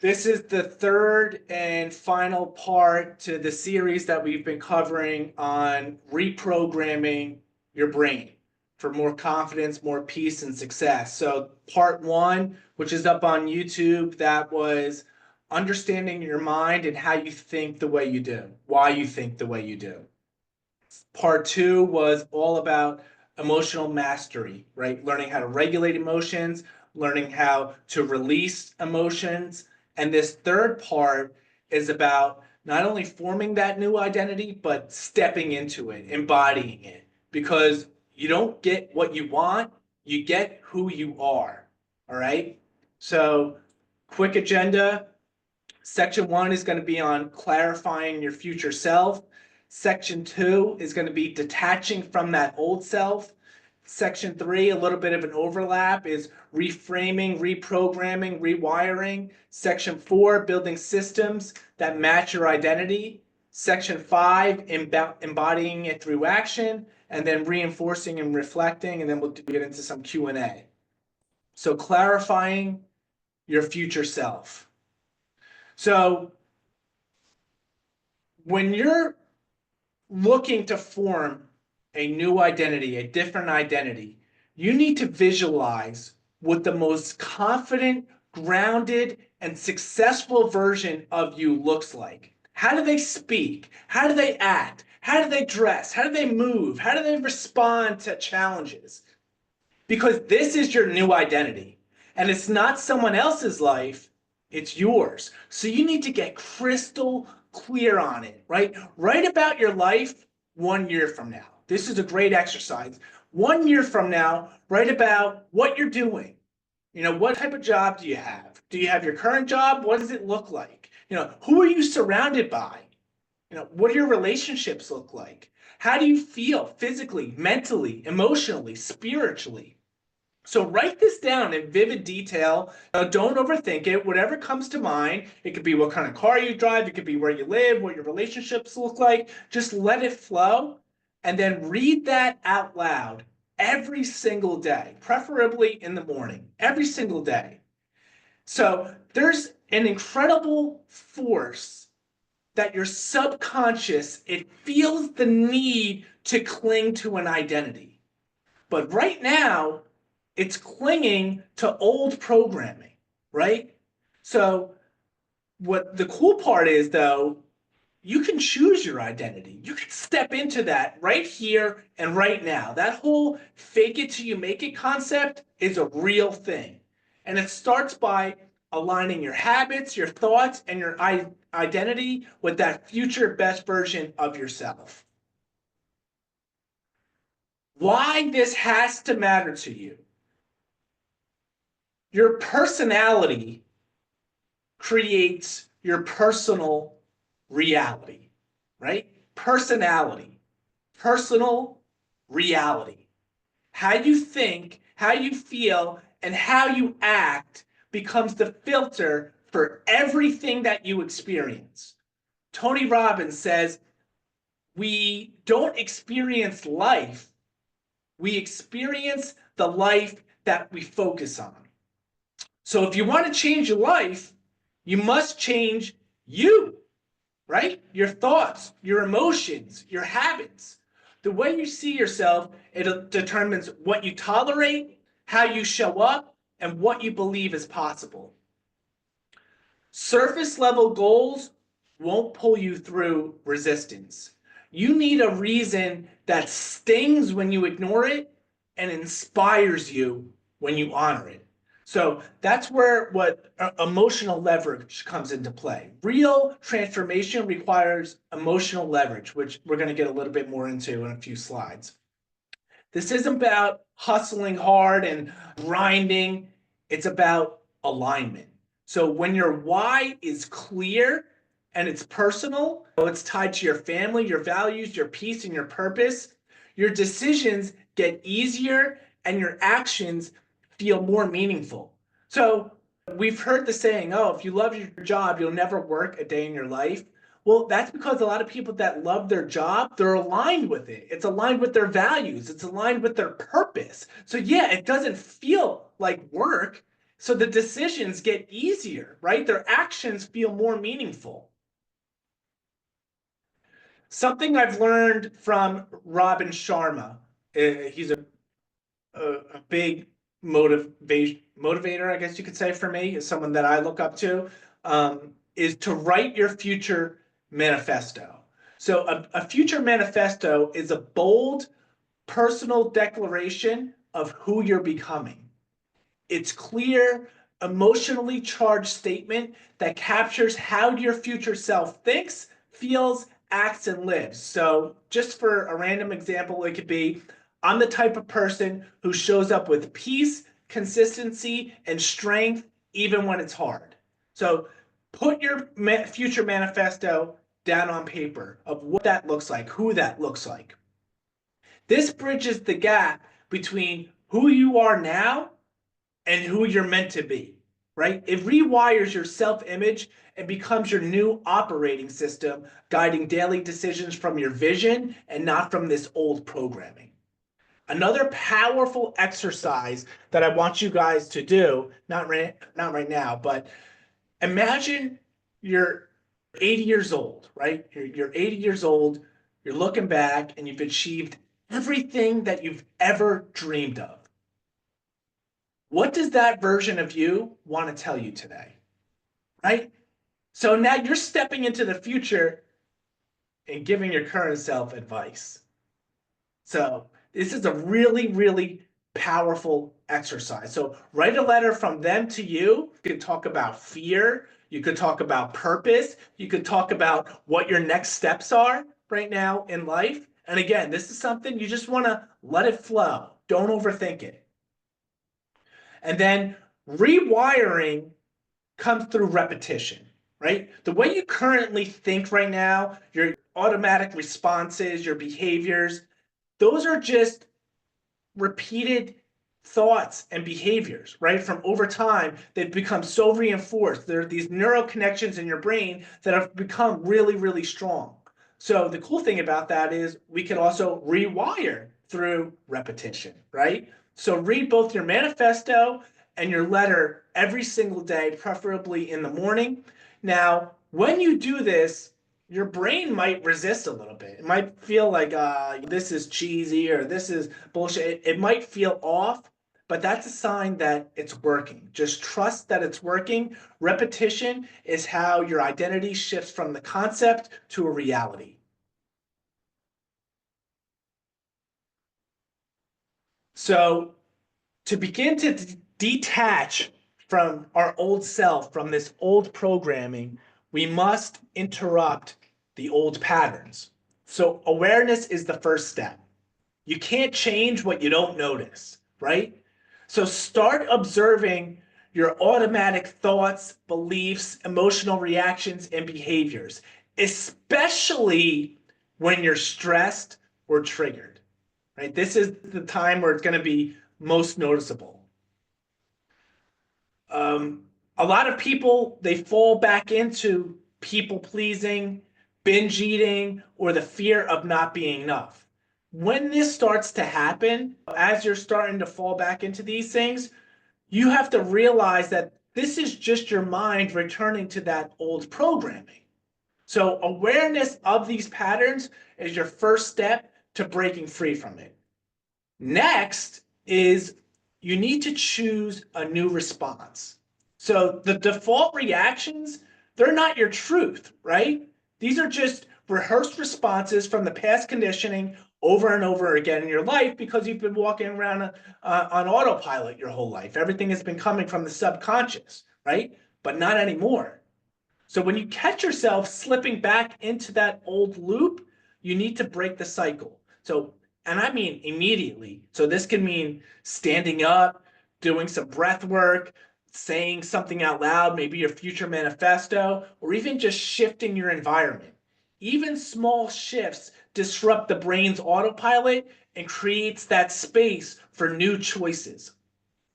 This is the third and final part to the series that we've been covering on reprogramming your brain for more confidence, more peace, and success. So part one, which is up on YouTube, that was understanding your mind and how you think the way you do, why you think the way you do. Part two was all about emotional mastery, right? Learning how to regulate emotions, learning how to release emotions. And this third part is about not only forming that new identity, but stepping into it, embodying it. Because you don't get what you want, you get who you are. All right. So, quick agenda. Section one is going to be on clarifying your future self. Section two is going to be detaching from that old self. Section three, a little bit of an overlap, is reframing, reprogramming, rewiring. Section four, building systems that match your identity. Section five, embodying it through action, and then reinforcing and reflecting, and then we'll get into some Q&A. So clarifying your future self. So when you're looking to form a new identity, a different identity, you need to visualize what the most confident, grounded, and successful version of you looks like. How do they speak? How do they act? How do they dress? How do they move? How do they respond to challenges? Because this is your new identity. And it's not someone else's life, it's yours. So you need to get crystal clear on it, right? Write about your life 1 year from now. This is a great exercise. 1 year from now, write about what you're doing. You know, what type of job do you have? Do you have your current job? What does it look like? You know, who are you surrounded by? You know, what do your relationships look like? How do you feel physically, mentally, emotionally, spiritually? So write this down in vivid detail. Don't overthink it. Whatever comes to mind, it could be what kind of car you drive, it could be where you live, what your relationships look like. Just let it flow and then read that out loud every single day, preferably in the morning, every single day. So there's an incredible force that your subconscious, it feels the need to cling to an identity. But right now, it's clinging to old programming, right? So what the cool part is, though, you can choose your identity. You can step into that right here and right now. That whole fake it till you make it concept is a real thing. And it starts by aligning your habits, your thoughts, and your identity with that future best version of yourself. Why this has to matter to you. Your personality creates your personal reality, right? Personality, personal reality. How you think, how you feel, and how you act becomes the filter for everything that you experience. Tony Robbins says, we don't experience life, we experience the life that we focus on. So if you want to change your life, you must change you, right? Your thoughts, your emotions, your habits. The way you see yourself, it determines what you tolerate, how you show up, and what you believe is possible. Surface level goals won't pull you through resistance. You need a reason that stings when you ignore it and inspires you when you honor it. So that's where what emotional leverage comes into play. Real transformation requires emotional leverage, which we're going to get a little bit more into in a few slides. This isn't about hustling hard and grinding. It's about alignment. So when your why is clear and it's personal, it's tied to your family, your values, your peace, and your purpose, your decisions get easier and your actions feel more meaningful. So we've heard the saying, oh, if you love your job, you'll never work a day in your life. Well, that's because a lot of people that love their job, they're aligned with it. It's aligned with their values. It's aligned with their purpose. So yeah, it doesn't feel like work. So the decisions get easier, right? Their actions feel more meaningful. Something I've learned from Robin Sharma, he's a big motivator, I guess you could say, for me, is someone that I look up to, is to write your future manifesto. So a future manifesto is a bold personal declaration of who you're becoming. It's clear, emotionally charged statement that captures how your future self thinks, feels, acts, and lives. So, just for a random example, it could be I'm the type of person who shows up with peace, consistency, and strength even when it's hard. So, put your future manifesto down on paper of what that looks like, who that looks like. This bridges the gap between who you are now and who you're meant to be, right? It rewires your self-image and becomes your new operating system, guiding daily decisions from your vision and not from this old programming. Another powerful exercise that I want you guys to do, not right now, but imagine you're 80 years old, right? You're 80 years old, you're looking back and you've achieved everything that you've ever dreamed of. What does that version of you want to tell you today? Right? So now you're stepping into the future and giving your current self advice. So this is a really, really powerful exercise. So write a letter from them to you. You could talk about fear. You could talk about purpose. You could talk about what your next steps are right now in life. And again, this is something you just want to let it flow. Don't overthink it. And then rewiring comes through repetition, right? The way you currently think right now, your automatic responses, your behaviors, those are just repeated thoughts and behaviors, right? From over time, they've become so reinforced. There are these neural connections in your brain that have become really, really strong. So the cool thing about that is we can also rewire through repetition, right? So read both your manifesto and your letter every single day, preferably in the morning. Now, when you do this, your brain might resist a little bit. It might feel like this is cheesy or this is bullshit. It might feel off, but that's a sign that it's working. Just trust that it's working. Repetition is how your identity shifts from the concept to a reality. So to begin to detach from our old self, from this old programming, we must interrupt the old patterns. So awareness is the first step. You can't change what you don't notice, right? So start observing your automatic thoughts, beliefs, emotional reactions, and behaviors, especially when you're stressed or triggered, right? This is the time where it's going to be most noticeable. A lot of people, they fall back into people pleasing, binge eating, or the fear of not being enough. When this starts to happen, as you're starting to fall back into these things, you have to realize that this is just your mind returning to that old programming. So awareness of these patterns is your first step to breaking free from it. Next is you need to choose a new response. So the default reactions, they're not your truth, right? These are just rehearsed responses from the past conditioning over and over again in your life because you've been walking around on autopilot your whole life. Everything has been coming from the subconscious, right? But not anymore. So when you catch yourself slipping back into that old loop, you need to break the cycle. So, and I mean immediately. So this can mean standing up, doing some breath work, saying something out loud, maybe your future manifesto, or even just shifting your environment. Even small shifts disrupt the brain's autopilot and creates that space for new choices.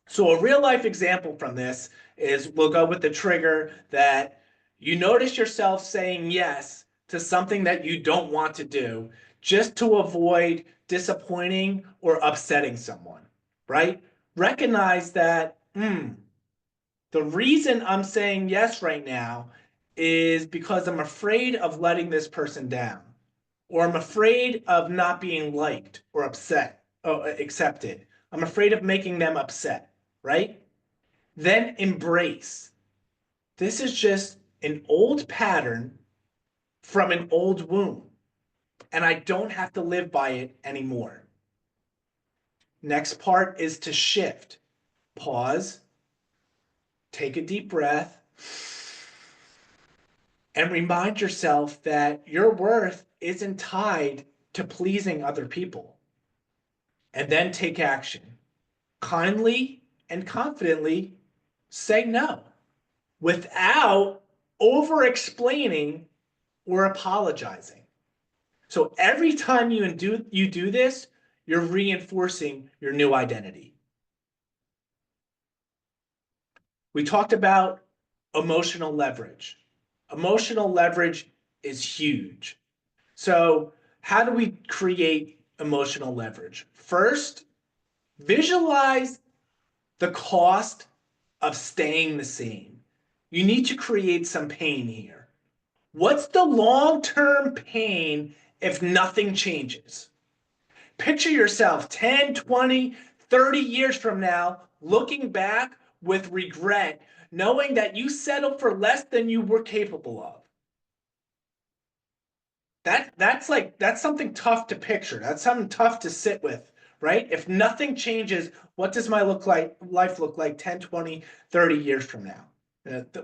So a real life example from this is we'll go with the trigger that you notice yourself saying yes to something that you don't want to do just to avoid disappointing or upsetting someone, right? Recognize that, The reason I'm saying yes right now is because I'm afraid of letting this person down, or I'm afraid of not being liked or upset or accepted. I'm afraid of making them upset, right? Then embrace. This is just an old pattern from an old wound, and I don't have to live by it anymore. Next part is to shift. Pause, take a deep breath, and remind yourself that your worth isn't tied to pleasing other people. And then take action. Kindly and confidently say no without over explaining or apologizing. So every time you do this, you're reinforcing your new identity. We talked about emotional leverage. Emotional leverage is huge. So, how do we create emotional leverage? First, visualize the cost of staying the same. You need to create some pain here. What's the long-term pain if nothing changes? Picture yourself 10, 20, 30 years from now looking back with regret, knowing that you settled for less than you were capable of. That's something tough to picture. That's something tough to sit with, right? If nothing changes, what does my life look like 10, 20, 30 years from now?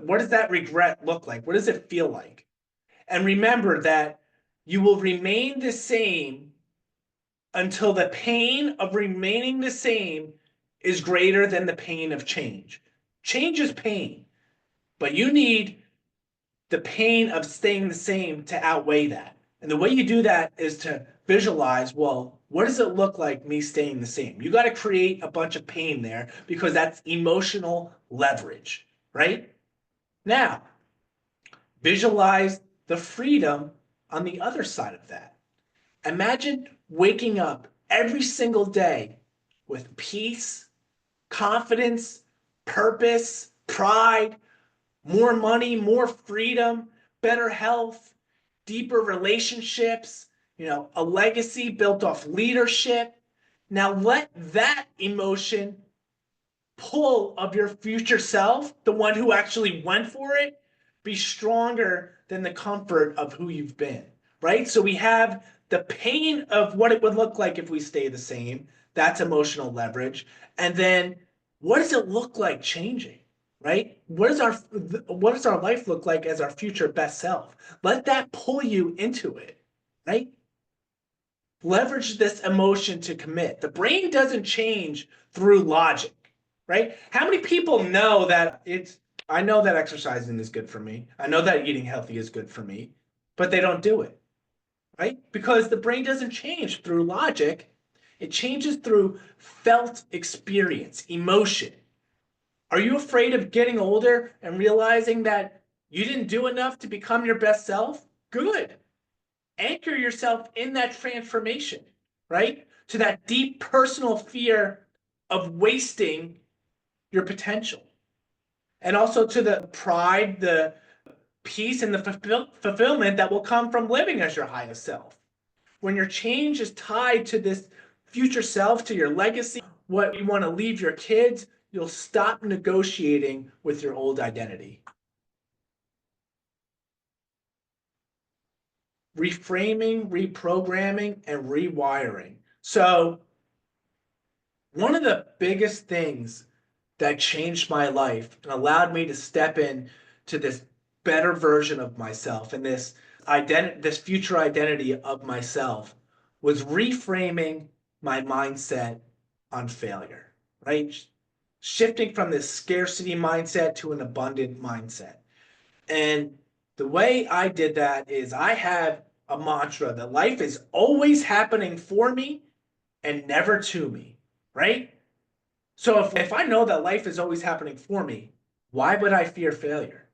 What does that regret look like? What does it feel like? And remember that you will remain the same until the pain of remaining the same is greater than the pain of change. Change is pain, but you need the pain of staying the same to outweigh that. And the way you do that is to visualize, well, what does it look like me staying the same? You got to create a bunch of pain there because that's emotional leverage, right? Now, visualize the freedom on the other side of that. Imagine waking up every single day with peace, confidence, purpose, pride, more money, more freedom, better health, deeper relationships, a legacy built off leadership. Now let that emotion pull of your future self, the one who actually went for it, be stronger than the comfort of who you've been, right? So we have the pain of what it would look like if we stay the same. That's emotional leverage. And then what does it look like changing? Right? What does our life look like as our future best self? Let that pull you into it, right? Leverage this emotion to commit. The brain doesn't change through logic, right? How many people know that I know that exercising is good for me. I know that eating healthy is good for me, but they don't do it, right? Because the brain doesn't change through logic. It changes through felt experience, emotion. Are you afraid of getting older and realizing that you didn't do enough to become your best self? Good. Anchor yourself in that transformation, right? To that deep personal fear of wasting your potential. And also to the pride, the peace, and the fulfillment that will come from living as your highest self. When your change is tied to this future self, to your legacy, what you want to leave your kids, you'll stop negotiating with your old identity. Reframing, reprogramming, and rewiring. So, one of the biggest things that changed my life and allowed me to step in to this better version of myself and this future identity of myself was reframing my mindset on failure, right? Shifting from this scarcity mindset to an abundant mindset. And the way I did that is I have a mantra that life is always happening for me and never to me, right? So if I know that life is always happening for me, why would I fear failure?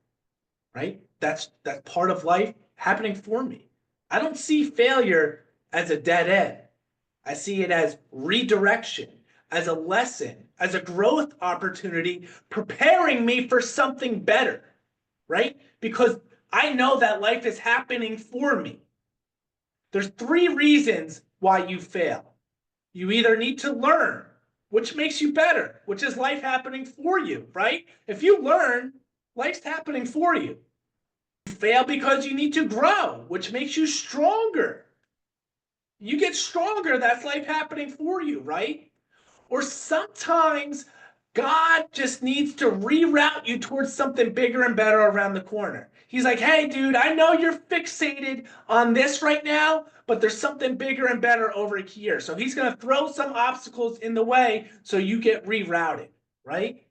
Right? That's part of life happening for me. I don't see failure as a dead end. I see it as redirection. as a lesson, as a growth opportunity, preparing me for something better, right? Because I know that life is happening for me. There's 3 reasons why you fail. You either need to learn, which makes you better, which is life happening for you, right? If you learn, life's happening for you. You fail because you need to grow, which makes you stronger. You get stronger, that's life happening for you, right? Or sometimes God just needs to reroute you towards something bigger and better around the corner. He's like, hey, dude, I know you're fixated on this right now, but there's something bigger and better over here. So he's going to throw some obstacles in the way so you get rerouted, right?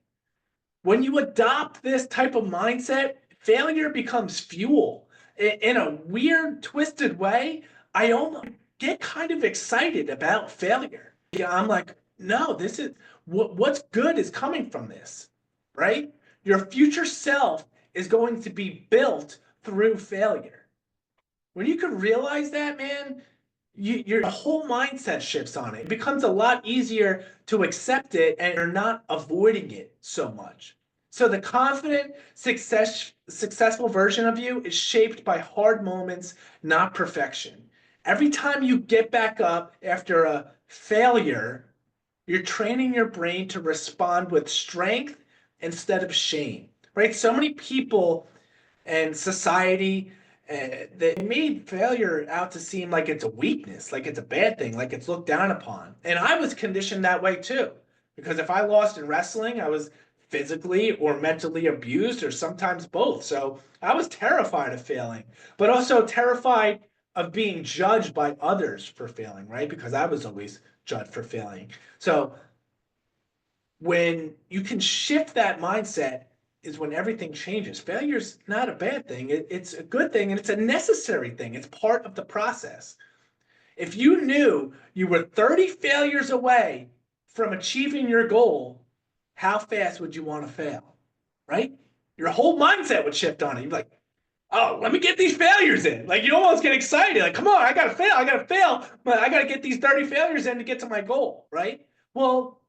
When you adopt this type of mindset, failure becomes fuel. In a weird, twisted way, I almost get kind of excited about failure. Yeah, I'm like, no, this is what's good is coming from this, right? Your future self is going to be built through failure. When you can realize that, man, your whole mindset shifts on it. It becomes a lot easier to accept it and you're not avoiding it so much. So the confident, successful version of you is shaped by hard moments, not perfection. Every time you get back up after a failure, you're training your brain to respond with strength instead of shame, right? So many people and society, they made failure out to seem like it's a weakness, like it's a bad thing, like it's looked down upon. And I was conditioned that way too, because if I lost in wrestling, I was physically or mentally abused, or sometimes both. So I was terrified of failing, but also terrified of being judged by others for failing, right? Because I was always judged for failing. So when you can shift that mindset is when everything changes. Failure's not a bad thing. It's a good thing and it's a necessary thing. It's part of the process. If you knew you were 30 failures away from achieving your goal, how fast would you want to fail? Right? Your whole mindset would shift on it. You'd be like, oh, let me get these failures in. Like you almost get excited. Like, come on, I gotta fail, but I gotta get these 30 failures in to get to my goal, right? Well,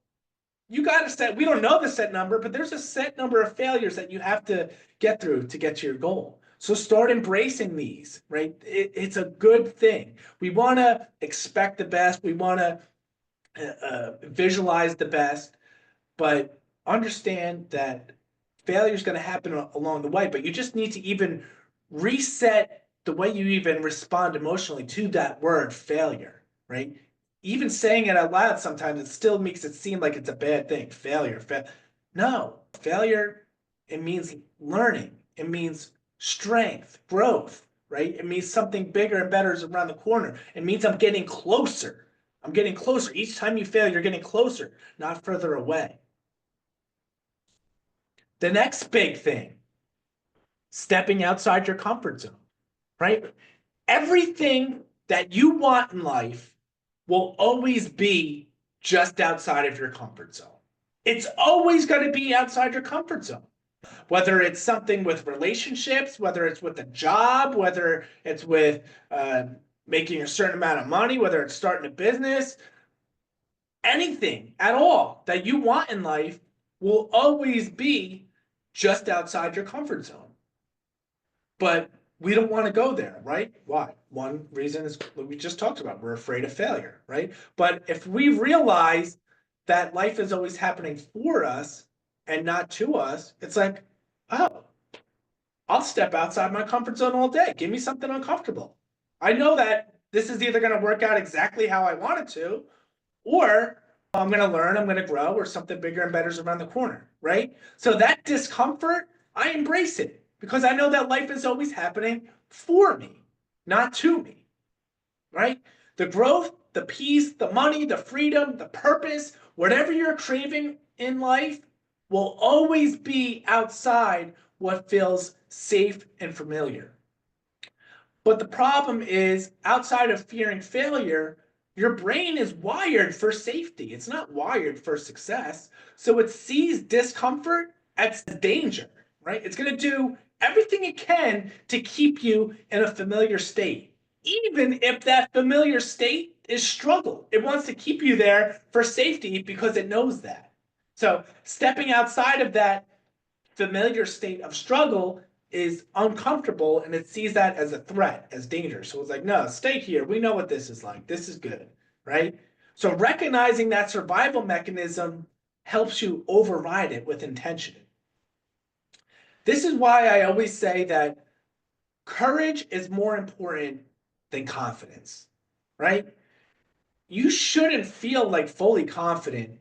you got to set, we don't know the set number, but there's a set number of failures that you have to get through to get to your goal. So start embracing these, right? It's a good thing. We want to expect the best. We want to visualize the best, but understand that failure is going to happen along the way. But you just need to even reset the way you even respond emotionally to that word failure, right? Even saying it out loud sometimes it still makes it seem like it's a bad thing. Failure. No, failure, it means learning. It means strength, growth, right? It means something bigger and better is around the corner. It means I'm getting closer. I'm getting closer. Each time you fail, you're getting closer, not further away. The next big thing, stepping outside your comfort zone, right? Everything that you want in life will always be just outside of your comfort zone. It's always going to be outside your comfort zone. Whether it's something with relationships, whether it's with a job, whether it's with making a certain amount of money, whether it's starting a business, anything at all that you want in life will always be just outside your comfort zone. But we don't want to go there, right? Why? One reason is what we just talked about. We're afraid of failure, right? But if we realize that life is always happening for us and not to us, it's like, oh, I'll step outside my comfort zone all day. Give me something uncomfortable. I know that this is either going to work out exactly how I want it to, or I'm going to learn, I'm going to grow, or something bigger and better is around the corner, right? So that discomfort, I embrace it because I know that life is always happening for me, not to me, right? The growth, the peace, the money, the freedom, the purpose, whatever you're craving in life will always be outside what feels safe and familiar. But the problem is, outside of fearing failure, your brain is wired for safety. It's not wired for success. So it sees discomfort as danger, right? It's going to do everything it can to keep you in a familiar state, even if that familiar state is struggle. It wants to keep you there for safety because it knows that. So stepping outside of that familiar state of struggle is uncomfortable, and it sees that as a threat, as danger. So it's like, no, stay here. We know what this is like. This is good, right? So recognizing that survival mechanism helps you override it with intention. This is why I always say that courage is more important than confidence, right? You shouldn't feel like fully confident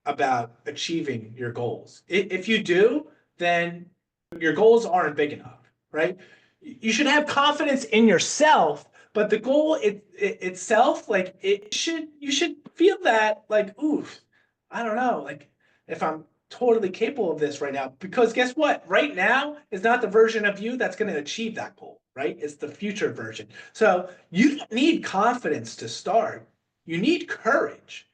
about achieving your goals. If you do, then your goals aren't big enough, right? You should have confidence in yourself, but the goal itself, like you should feel that like, oof, I don't know, like if I'm totally capable of this right now, because guess what? Right now is not the version of you that's going to achieve that goal, right? It's the future version. So you don't need confidence to start. You need courage.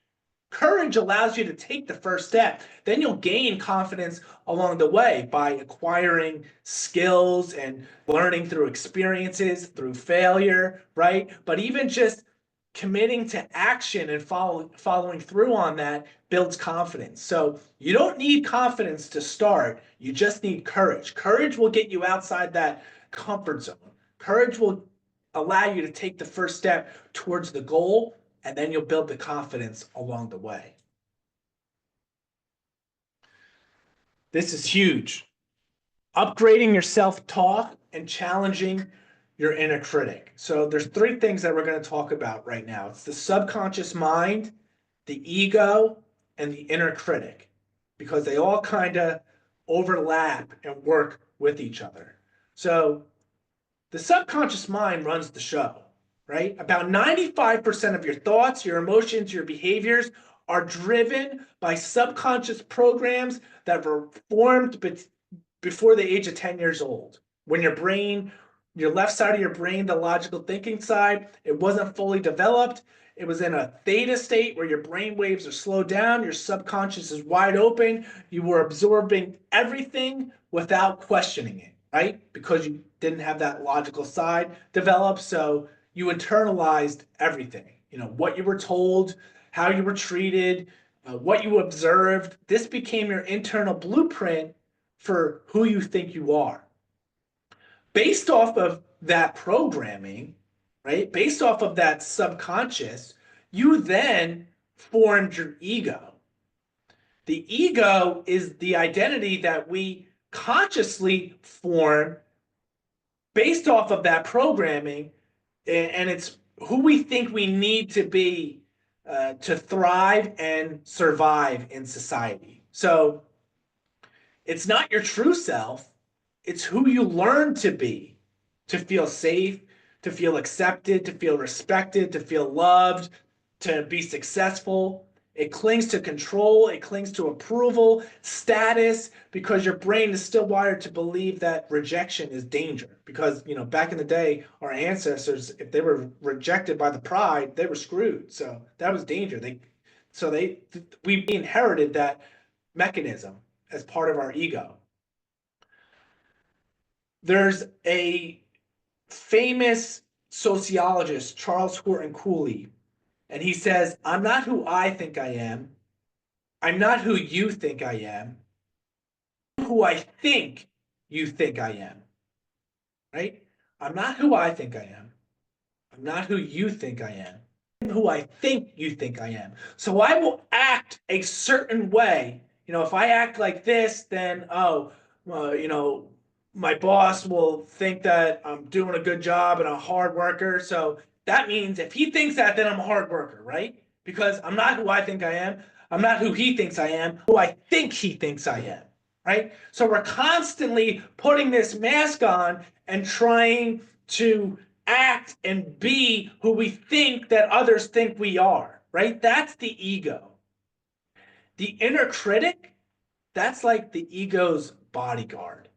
Courage allows you to take the first step. Then you'll gain confidence along the way by acquiring skills and learning through experiences, through failure, right? But even just committing to action and following through on that builds confidence. So you don't need confidence to start. You just need courage. Courage will get you outside that comfort zone. Courage will allow you to take the first step towards the goal, and then you'll build the confidence along the way. This is huge. Upgrading your self-talk and challenging your inner critic. So there's three things that we're going to talk about right now. It's the subconscious mind, the ego, and the inner critic, because they all kind of overlap and work with each other. So the subconscious mind runs the show, right? About 95% of your thoughts, your emotions, your behaviors are driven by subconscious programs that were formed before the age of 10 years old. When your brain, your left side of your brain, the logical thinking side, it wasn't fully developed. It was in a theta state where your brain waves are slowed down, your subconscious is wide open. You were absorbing everything without questioning it, right? Because you didn't have that logical side developed. So you internalized everything, what you were told, how you were treated, what you observed. This became your internal blueprint for who you think you are. Based off of that programming, right? Based off of that subconscious, you then formed your ego. The ego is the identity that we consciously form based off of that programming, and it's who we think we need to be to thrive and survive in society. So it's not your true self, it's who you learn to be to feel safe, to feel accepted, to feel respected, to feel loved, to be successful. It clings to control, it clings to approval, status, because your brain is still wired to believe that rejection is danger. Because, back in the day, our ancestors, if they were rejected by the pride, they were screwed. So that was danger. We inherited that mechanism as part of our ego. There's a famous sociologist, Charles Horton Cooley, and he says, I'm not who I think I am. I'm not who you think I am. I'm who I think you think I am. Right? I'm not who I think I am. I'm not who you think I am. I'm who I think you think I am. So I will act a certain way. If I act like this, then, my boss will think that I'm doing a good job and a hard worker. So that means if he thinks that, then I'm a hard worker, right? Because I'm not who I think I am. I'm not who he thinks I am, who I think he thinks I am, right? So we're constantly putting this mask on and trying to act and be who we think that others think we are, right? That's the ego. The inner critic, that's like the ego's bodyguard.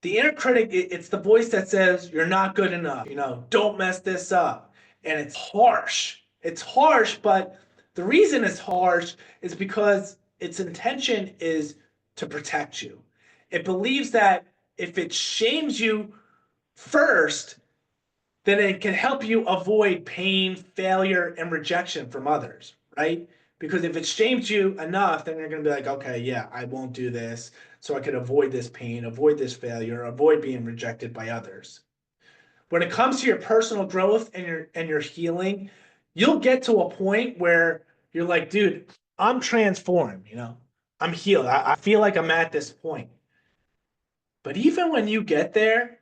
The inner critic, it's the voice that says, you're not good enough, don't mess this up. And it's harsh. It's harsh, but the reason it's harsh is because its intention is to protect you. It believes that if it shames you first, then it can help you avoid pain, failure, and rejection from others, right? Because if it shames you enough, then you're going to be like, okay, yeah, I won't do this so I can avoid this pain, avoid this failure, avoid being rejected by others. When it comes to your personal growth and your healing, you'll get to a point where you're like, dude, I'm transformed, I'm healed. I feel like I'm at this point. But even when you get there,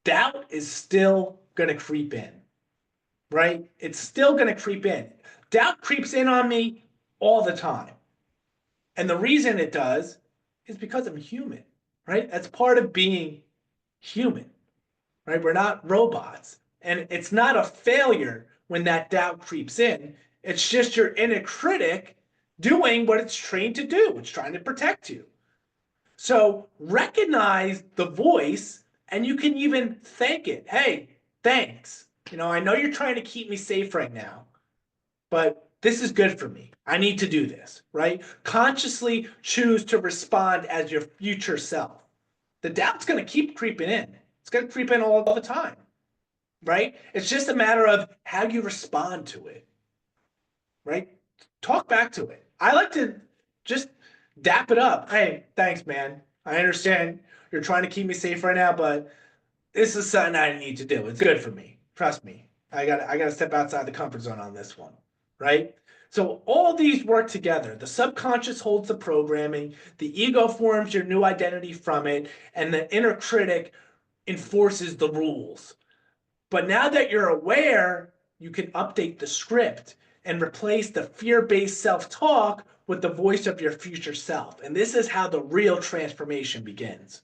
doubt is still going to creep in, right? It's still going to creep in. Doubt creeps in on me all the time. And the reason it does is because I'm human, right? That's part of being human, right? We're not robots. And it's not a failure when that doubt creeps in. It's just your inner critic doing what it's trained to do. It's trying to protect you. So recognize the voice and you can even thank it. Hey, thanks. I know you're trying to keep me safe right now, but this is good for me. I need to do this, right? Consciously choose to respond as your future self. The doubt's going to keep creeping in. It's going to creep in all the time, right? It's just a matter of how you respond to it, right? Talk back to it. I like to just dap it up. Hey, thanks, man. I understand you're trying to keep me safe right now, but this is something I need to do. It's good for me. Trust me. I gotta step outside the comfort zone on this one, right? So all these work together. The subconscious holds the programming, the ego forms your new identity from it, and the inner critic enforces the rules. But now that you're aware, you can update the script and replace the fear-based self-talk with the voice of your future self. And this is how the real transformation begins.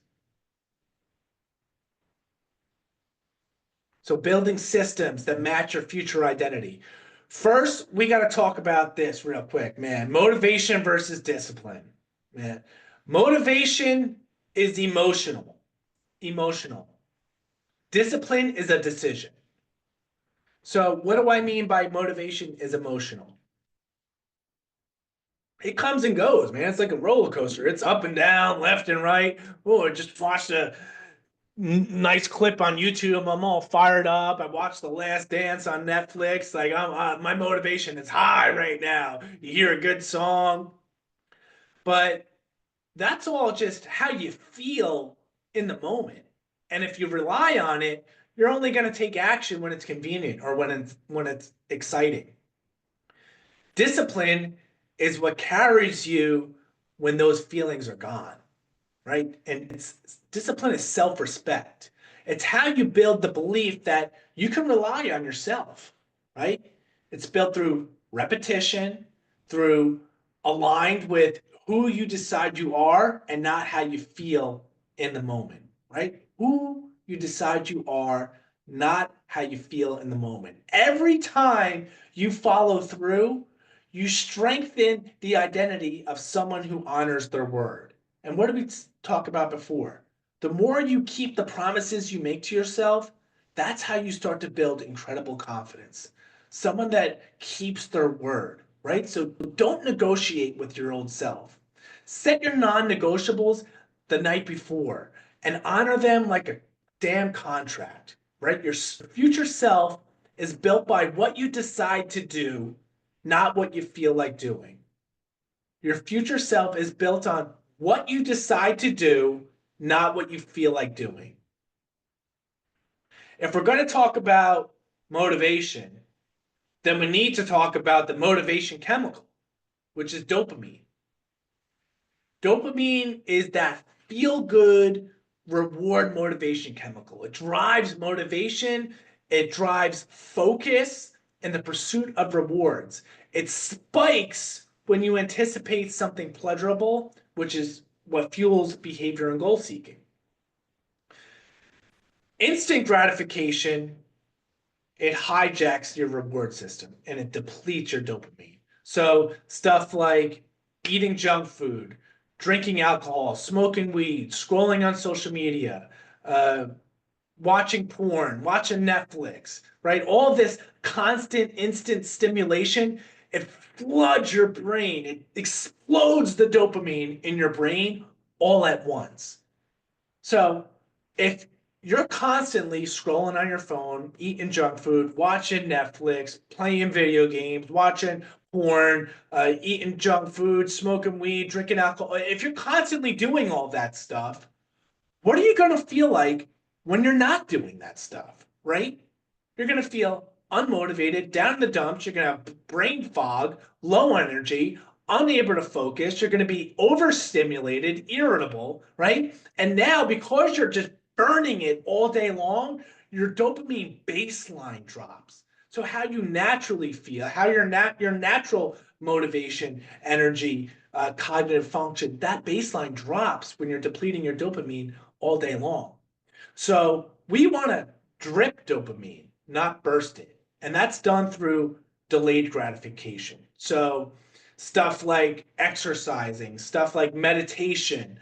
So building systems that match your future identity. First, we got to talk about this real quick, man. Motivation versus discipline. Man. Motivation is emotional. Emotional. Discipline is a decision. So what do I mean by motivation is emotional? It comes and goes, man. It's like a roller coaster. It's up and down, left and right. Oh, I just watched a nice clip on YouTube. I'm all fired up. I watched The Last Dance on Netflix. Like my motivation is high right now. You hear a good song, but that's all just how you feel in the moment. And if you rely on it, you're only going to take action when it's convenient or when it's exciting. Discipline is what carries you when those feelings are gone, right? And discipline is self-respect. It's how you build the belief that you can rely on yourself, right? It's built through repetition, through aligned with who you decide you are and not how you feel in the moment, right? Who you decide you are, not how you feel in the moment. Every time you follow through, you strengthen the identity of someone who honors their word. And what did we talk about before? The more you keep the promises you make to yourself, that's how you start to build incredible confidence. Someone that keeps their word, right? So don't negotiate with your old self. Set your non-negotiables the night before and honor them like a damn contract, right? Your future self is built by what you decide to do, not what you feel like doing. Your future self is built on what you decide to do, not what you feel like doing. If we're going to talk about motivation, then we need to talk about the motivation chemical, which is dopamine. Dopamine is that feel-good reward motivation chemical. It drives motivation, it drives focus and the pursuit of rewards. It spikes when you anticipate something pleasurable, which is what fuels behavior and goal seeking. Instant gratification, it hijacks your reward system and it depletes your dopamine. So stuff like eating junk food, drinking alcohol, smoking weed, scrolling on social media, watching porn, watching Netflix, right? All this constant, instant stimulation, it floods your brain. It explodes the dopamine in your brain all at once. So if you're constantly scrolling on your phone, eating junk food, watching Netflix, playing video games, watching porn, eating junk food, smoking weed, drinking alcohol. If you're constantly doing all that stuff, what are you going to feel like when you're not doing that stuff, right? You're going to feel unmotivated, down in the dumps. You're going to have brain fog, low energy, unable to focus. You're going to be overstimulated, irritable, right? And now, because you're just burning it all day long, your dopamine baseline drops. So how you naturally feel, how your natural motivation, energy, cognitive function, that baseline drops when you're depleting your dopamine all day long. So we want to drip dopamine, not burst it. And that's done through delayed gratification. So stuff like exercising, stuff like meditation,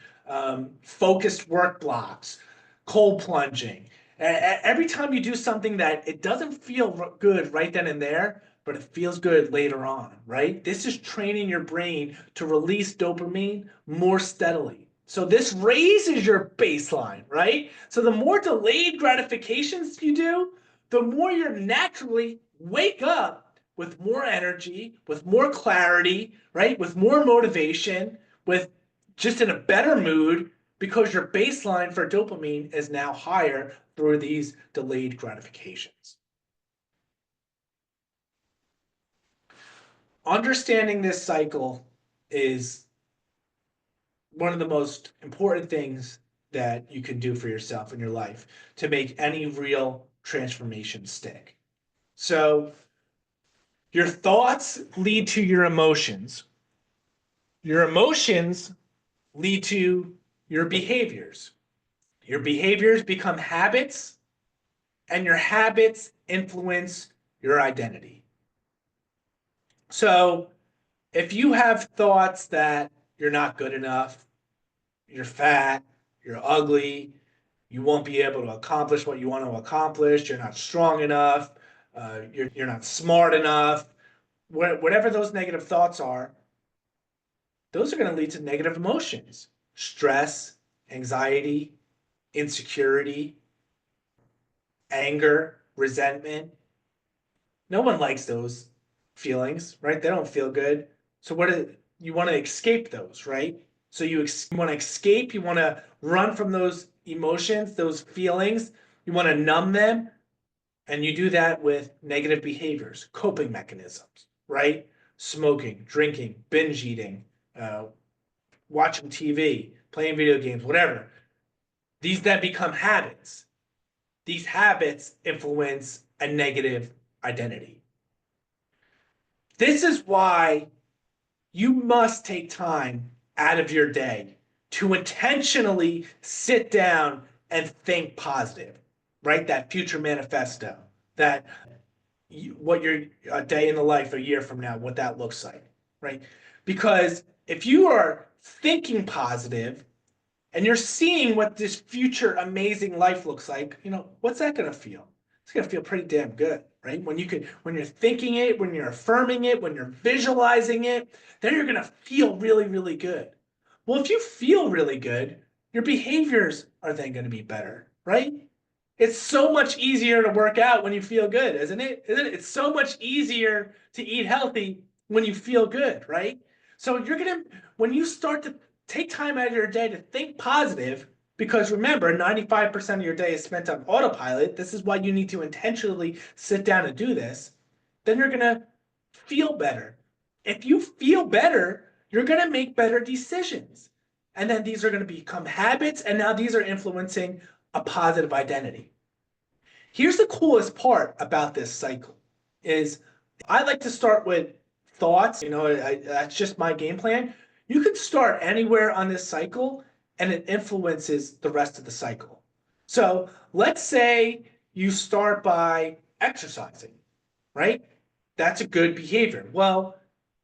focused work blocks, cold plunging. Every time you do something that it doesn't feel good right then and there, but it feels good later on, right? This is training your brain to release dopamine more steadily. So this raises your baseline, right? So the more delayed gratifications you do, the more you naturally wake up with more energy, with more clarity, right? With more motivation, with just in a better mood because your baseline for dopamine is now higher through these delayed gratifications. Understanding this cycle is one of the most important things that you can do for yourself in your life to make any real transformation stick. So your thoughts lead to your emotions. Your emotions lead to your behaviors. Your behaviors become habits, and your habits influence your identity. So if you have thoughts that you're not good enough, you're fat, you're ugly, you won't be able to accomplish what you want to accomplish, you're not strong enough, you're not smart enough, whatever those negative thoughts are, those are going to lead to negative emotions, stress, anxiety, insecurity, anger, resentment. No one likes those feelings, right? They don't feel good. So you want to escape those, right? So you want to escape, you want to run from those emotions, those feelings, you want to numb them, and you do that with negative behaviors, coping mechanisms, right? Smoking, drinking, binge eating, watching TV, playing video games, whatever. These then become habits. These habits influence a negative identity. This is why you must take time out of your day to intentionally sit down and think positive, right? That future manifesto, that what your day in the life a year from now, what that looks like, right? Because if you are thinking positive and you're seeing what this future amazing life looks like, what's that going to feel? It's going to feel pretty damn good, right? When you're thinking it, when you're affirming it, when you're visualizing it, then you're going to feel really, really good. Well, if you feel really good, your behaviors are then going to be better, right? It's so much easier to work out when you feel good, isn't it? It's so much easier to eat healthy when you feel good, right? So when you start to take time out of your day to think positive, because remember, 95% of your day is spent on autopilot. This is why you need to intentionally sit down and do this. Then you're going to feel better. If you feel better, you're going to make better decisions. And then these are going to become habits. And now these are influencing a positive identity. Here's the coolest part about this cycle is I like to start with thoughts. That's just my game plan. You can start anywhere on this cycle and it influences the rest of the cycle. So let's say you start by exercising, right? That's a good behavior. Well,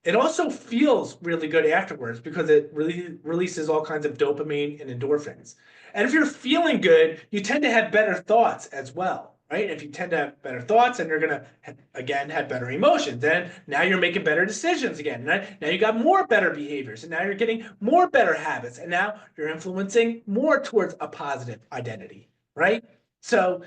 it also feels really good afterwards because it really releases all kinds of dopamine and endorphins. And if you're feeling good, you tend to have better thoughts as well, right? If you tend to have better thoughts, and you're gonna again have better emotions. Then now you're making better decisions again. Now you got more better behaviors, and now you're getting more better habits, and now you're influencing more towards a positive identity, right? So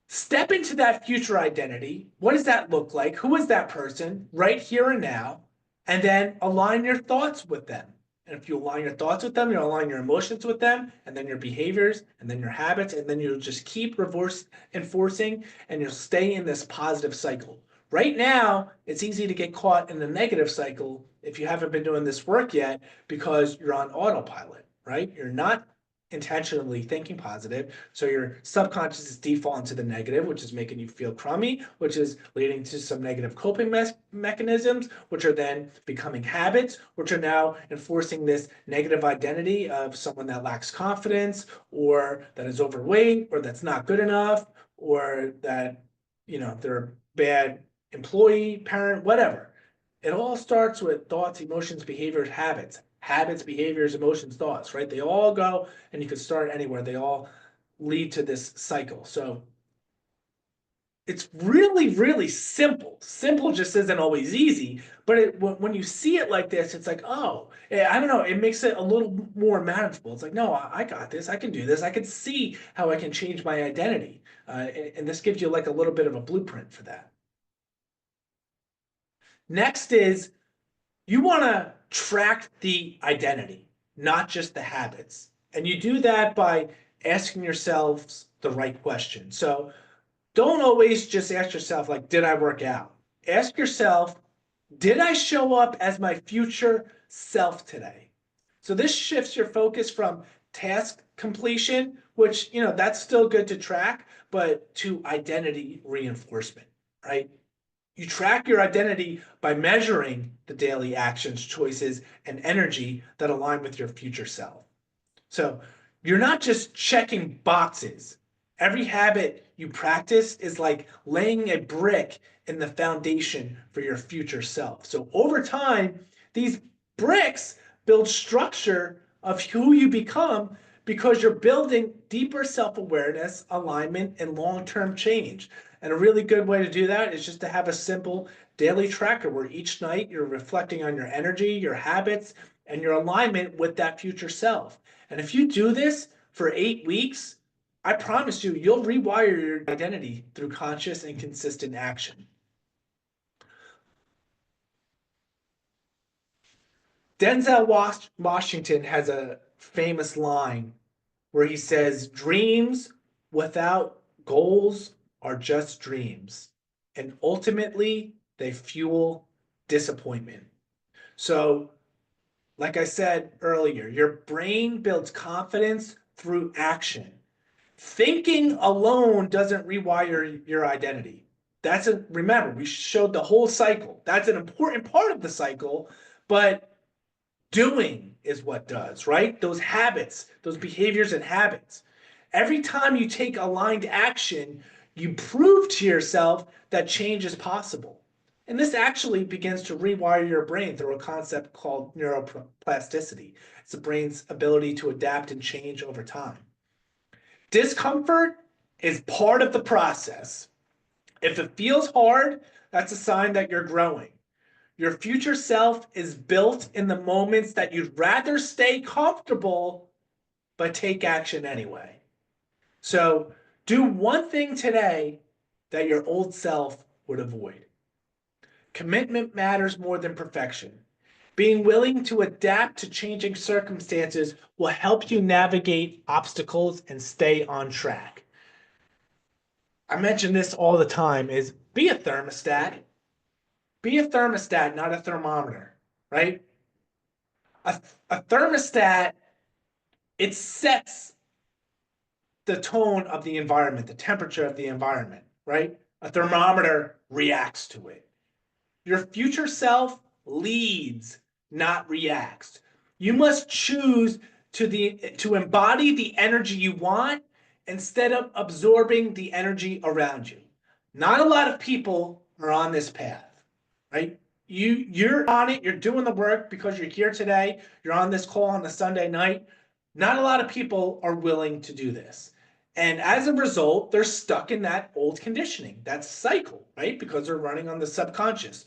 step into that future identity. What does that look like? Who is that person right here and now? And then align your thoughts with them. And if you align your thoughts with them, you'll align your emotions with them, and then your behaviors, and then your habits, and then you'll just keep reverse enforcing, and you'll stay in this positive cycle. Right now, it's easy to get caught in the negative cycle if you haven't been doing this work yet because you're on autopilot, right? You're not intentionally thinking positive. So your subconscious is defaulting to the negative, which is making you feel crummy, which is leading to some negative coping mechanisms, which are then becoming habits, which are now enforcing this negative identity of someone that lacks confidence or that is overweight or that's not good enough or that, they're a bad employee, parent, whatever. It all starts with thoughts, emotions, behaviors, habits. Habits, behaviors, emotions, thoughts, right? They all go, and you can start anywhere. They all lead to this cycle. So it's really, really simple. Simple just isn't always easy, but when you see it like this, it's like, oh, I don't know, it makes it a little more manageable. It's like, no, I got this. I can do this. I can see how I can change my identity. And this gives you like a little bit of a blueprint for that. Next is you want to track the identity, not just the habits. And you do that by asking yourselves the right question. So don't always just ask yourself, like, did I work out? Ask yourself, did I show up as my future self today? So this shifts your focus from task completion, which, that's still good to track, but to identity reinforcement, right? You track your identity by measuring the daily actions, choices, and energy that align with your future self. So you're not just checking boxes. Every habit you practice is like laying a brick in the foundation for your future self. So over time, these bricks build structure of who you become because you're building deeper self-awareness, alignment, and long-term change. And a really good way to do that is just to have a simple daily tracker where each night you're reflecting on your energy, your habits, and your alignment with that future self. And if you do this for 8 weeks, I promise you, you'll rewire your identity through conscious and consistent action. Denzel Washington has a famous line where he says, dreams without goals are just dreams. And ultimately, they fuel disappointment. So, like I said earlier, your brain builds confidence through action. Thinking alone doesn't rewire your identity. Remember, we showed the whole cycle. That's an important part of the cycle, but doing is what does, right? Those habits, those behaviors and habits. Every time you take aligned action, you prove to yourself that change is possible. And this actually begins to rewire your brain through a concept called neuroplasticity. It's the brain's ability to adapt and change over time. Discomfort is part of the process. If it feels hard, that's a sign that you're growing. Your future self is built in the moments that you'd rather stay comfortable, but take action anyway. So do one thing today that your old self would avoid. Commitment matters more than perfection. Being willing to adapt to changing circumstances will help you navigate obstacles and stay on track. I mention this all the time is be a thermostat. Be a thermostat, not a thermometer, right? A thermostat, it sets the tone of the environment, the temperature of the environment, right? A thermometer reacts to it. Your future self leads, not reacts. You must choose to embody the energy you want instead of absorbing the energy around you. Not a lot of people are on this path, right? You're on it, you're doing the work because you're here today, you're on this call on a Sunday night. Not a lot of people are willing to do this. And as a result, they're stuck in that old conditioning, that cycle, right? Because they're running on the subconscious.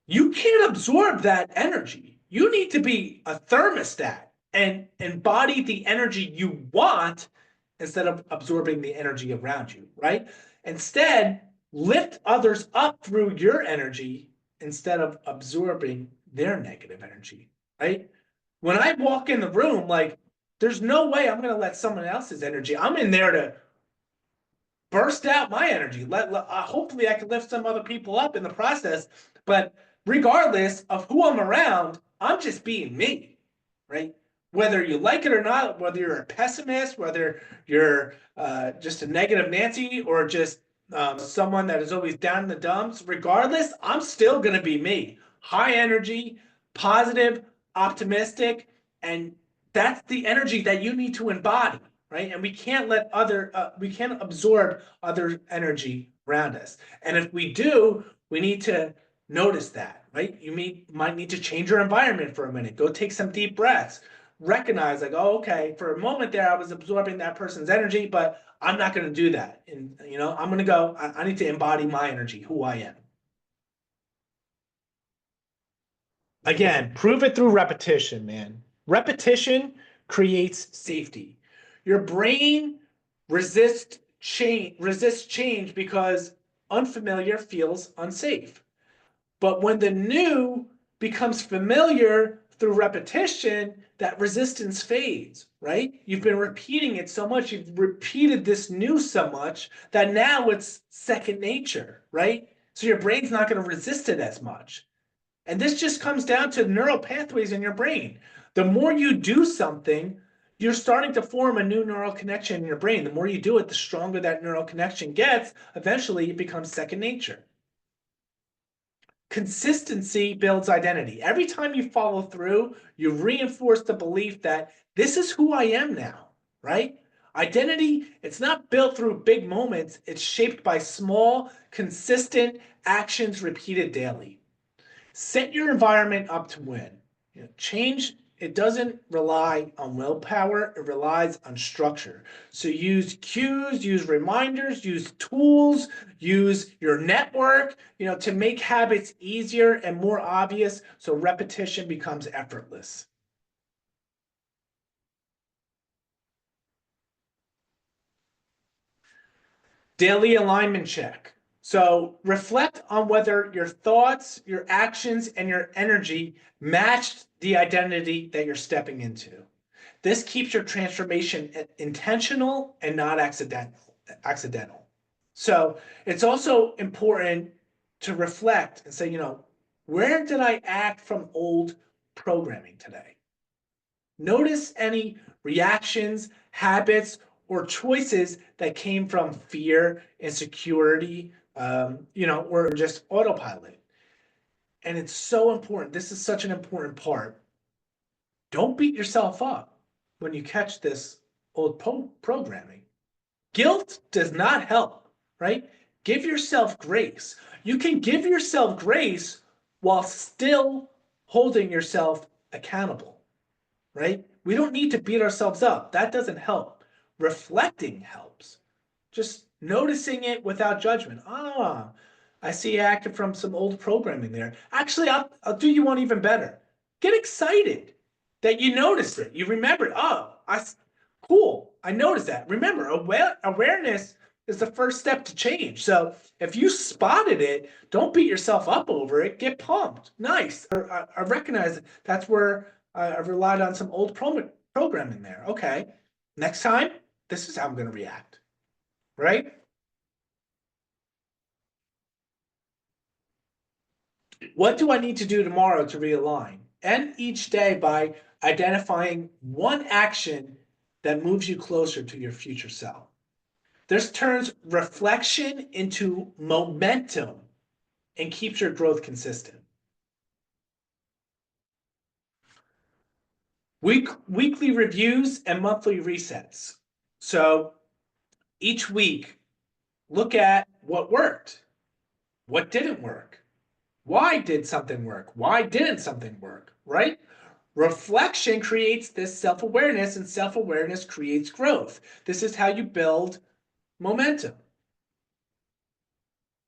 You can't absorb that energy. You need to be a thermostat and embody the energy you want instead of absorbing the energy around you, right? Instead, lift others up through your energy instead of absorbing their negative energy, right? When I walk in the room, like, there's no way I'm going to let someone else's energy. I'm in there to burst out my energy. Hopefully, I can lift some other people up in the process. But regardless of who I'm around, I'm just being me, right? Whether you like it or not, whether you're a pessimist, whether you're just a negative Nancy, or just someone that is always down in the dumps, regardless, I'm still going to be me. High energy, positive, optimistic, and that's the energy that you need to embody, right? And we can't we can't absorb other energy around us. And if we do, we need to notice that, right? Might need to change your environment for a minute. Go take some deep breaths. Recognize, like, oh, okay, for a moment there, I was absorbing that person's energy, but I'm not going to do that. And, I'm going to go, I need to embody my energy, who I am. Again, prove it through repetition, man. Repetition creates safety. Your brain resists change because unfamiliar feels unsafe. But when the new becomes familiar through repetition, that resistance fades, right? You've been repeating it so much, you've repeated this new so much that now it's second nature, right? So your brain's not going to resist it as much. And this just comes down to neural pathways in your brain. The more you do something, you're starting to form a new neural connection in your brain. The more you do it, the stronger that neural connection gets. Eventually, it becomes second nature. Consistency builds identity. Every time you follow through, you reinforce the belief that this is who I am now, right? Identity, it's not built through big moments. It's shaped by small, consistent actions repeated daily. Set your environment up to win. Change, it doesn't rely on willpower, it relies on structure. So use cues, use reminders, use tools, use your network, to make habits easier and more obvious so repetition becomes effortless. Daily alignment check. So reflect on whether your thoughts, your actions, and your energy matched the identity that you're stepping into. This keeps your transformation intentional and not accidental. So it's also important to reflect and say, where did I act from old programming today? Notice any reactions, habits, or choices that came from fear, insecurity, or just autopilot. And it's so important. This is such an important part. Don't beat yourself up when you catch this old programming. Guilt does not help, right? Give yourself grace. You can give yourself grace while still holding yourself accountable, right? We don't need to beat ourselves up. That doesn't help. Reflecting helps. Just noticing it without judgment. Ah, I see I acted from some old programming there. Actually, I'll do you one even better. Get excited that you noticed it. You remembered. Oh, cool. I noticed that. Remember, awareness is the first step to change. So if you spotted it, don't beat yourself up over it. Get pumped. Nice. I recognize that's where I've relied on some old programming there. Okay. Next time, this is how I'm going to react. Right? What do I need to do tomorrow to realign? End each day by identifying one action that moves you closer to your future self. This turns reflection into momentum and keeps your growth consistent. Weekly reviews and monthly resets. So each week, look at what worked, what didn't work, why did something work, why didn't something work, right? Reflection creates this self-awareness, and self-awareness creates growth. This is how you build momentum.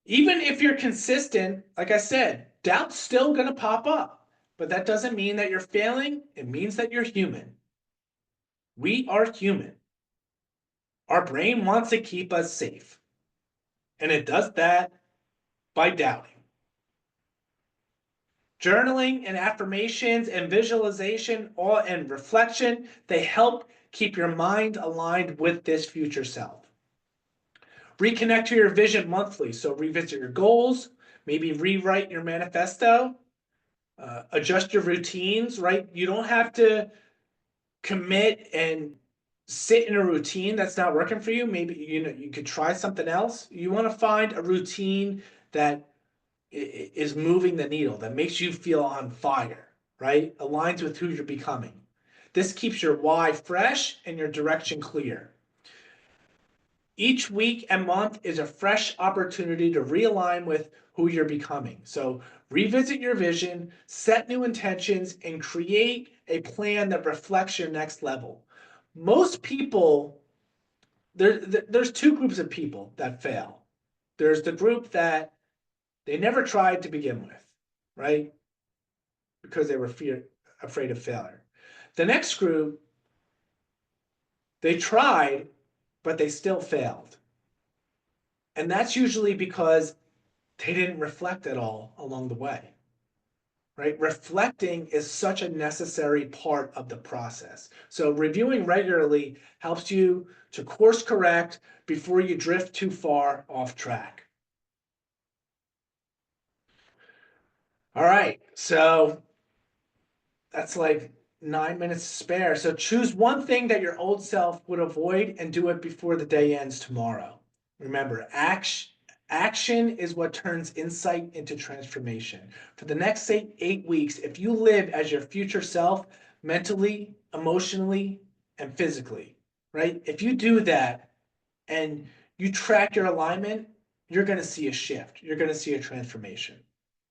Even if you're consistent, like I said, doubt's still going to pop up, but that doesn't mean that you're failing. It means that you're human. We are human. Our brain wants to keep us safe, and it does that by doubting. Journaling and affirmations and visualization and reflection, they help keep your mind aligned with this future self. Reconnect to your vision monthly. So revisit your goals, maybe rewrite your manifesto, adjust your routines, right? You don't have to commit and sit in a routine that's not working for you. Maybe you could try something else. You want to find a routine that is moving the needle, that makes you feel on fire, right? Aligns with who you're becoming. This keeps your why fresh and your direction clear. Each week and month is a fresh opportunity to realign with who you're becoming. So revisit your vision, set new intentions, and create a plan that reflects your next level. Most people, there's two groups of people that fail. There's the group that they never tried to begin with, right? Because they were afraid of failure. The next group, they tried, but they still failed. And that's usually because they didn't reflect at all along the way, right? Reflecting is such a necessary part of the process. So reviewing regularly helps you to course correct before you drift too far off track. All right, so that's like 9 minutes to spare. So choose one thing that your old self would avoid and do it before the day ends tomorrow. Remember, action is what turns insight into transformation. For the next 8 weeks, if you live as your future self, mentally, emotionally, and physically, right? If you do that and you track your alignment, you're going to see a shift. You're going to see a transformation.